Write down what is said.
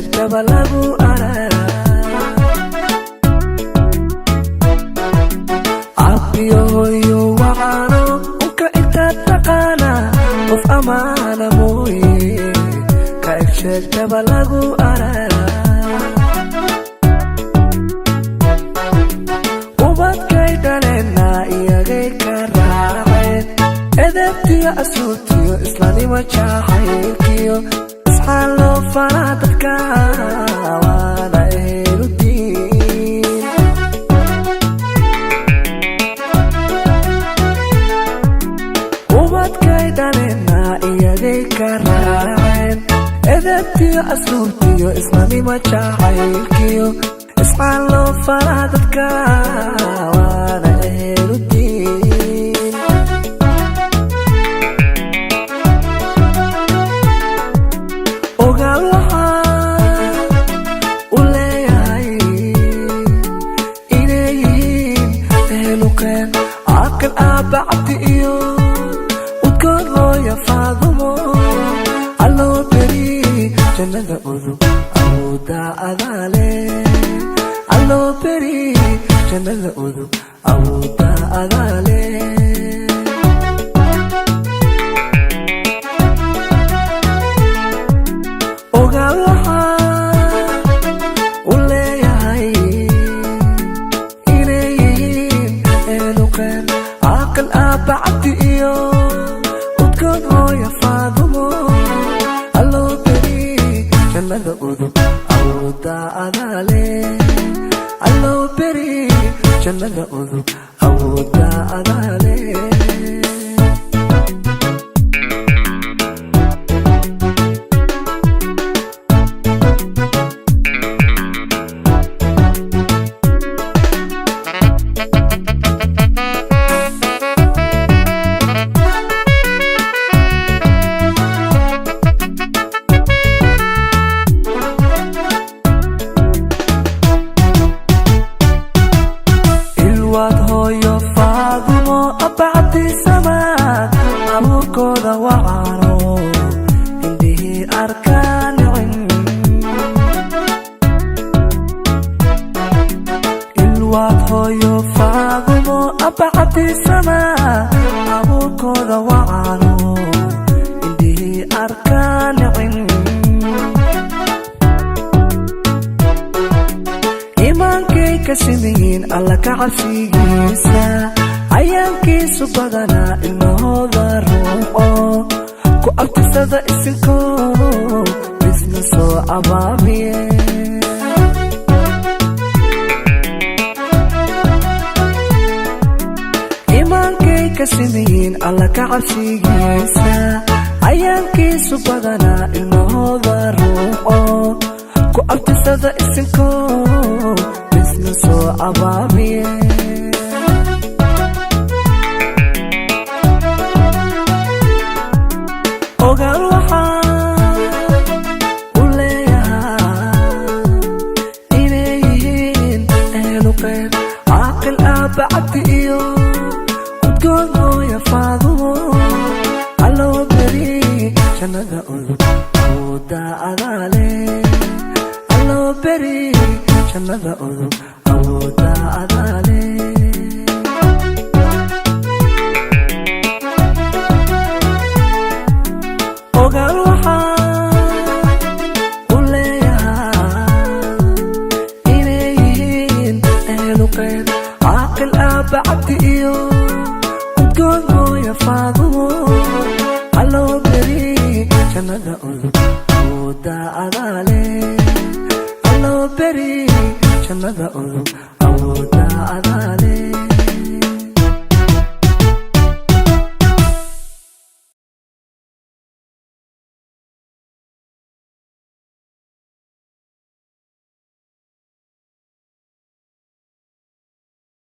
sheegtaba lagu araraa abbiyo hooyo waxaano unka intaad taqaana qof amaana mooye ka eg sheegtaba lagu araraa ubadkay dhaleena iyagay ka raaceen edebtiyo asluubtiyo islaanimo jacaylkiyo isxaan loo faraa dadka waana ehelu diin ubadkay dhaleena iyagay ka raaceen edebtiyo asluubtiyo islaanimo jacaylkiyo isxaan loo faraa dadka waana ehelu diin ogaal waxaan u leeyahay inay yihiin ehelukeen caaqil aabba cabdi iyo udgoon hooya faadumo alloo beri jannada udub awoodaa adaale alloo beri jannada udub awoodaa adaale ogaal waxaan u leeyahay inay yihiin ehelukeen caaqil aabba cabdi iyo udgoon hooya faadumo alloo beri jannada udub awoodaa adaale alloo beri jannada udub awoodaa adaale hooyo faadumo abba cabdi samaad abuurkooda wacaano indhihii arkaan nicin ilwaad hooyo faadumo abba cabdi samaad abuurkooda wacaano indhihii arkaan nicin imaankay ka simiyiin alla ka cabsigiisa cayaankiisu badanaa ilmahooda ruuxo ku abtirsada isinkoo isna soo abaabiye imaankay ka simiyiin alla ka cabsigiisa cayaankiisu badanaa ilmahooda ruuxo ku abtirsada isinkoo isna soo abaabiye ogaal waxaan u leeyahay inay yihiin ehelukeen caaqil aabba cabdi iyo udgoon hooya faadumo alloo beri jannada udub awoodaa adaale alloo beri jannada udub awoodaa adaale ogaal waxaan u leeyahay inay yihiin ehelukeen caaqil aabba cabdi iyo udgoon hooya faadumo alloo beri jannada udub awoodaa adaale alloo beri jannada udub awoodaa adaale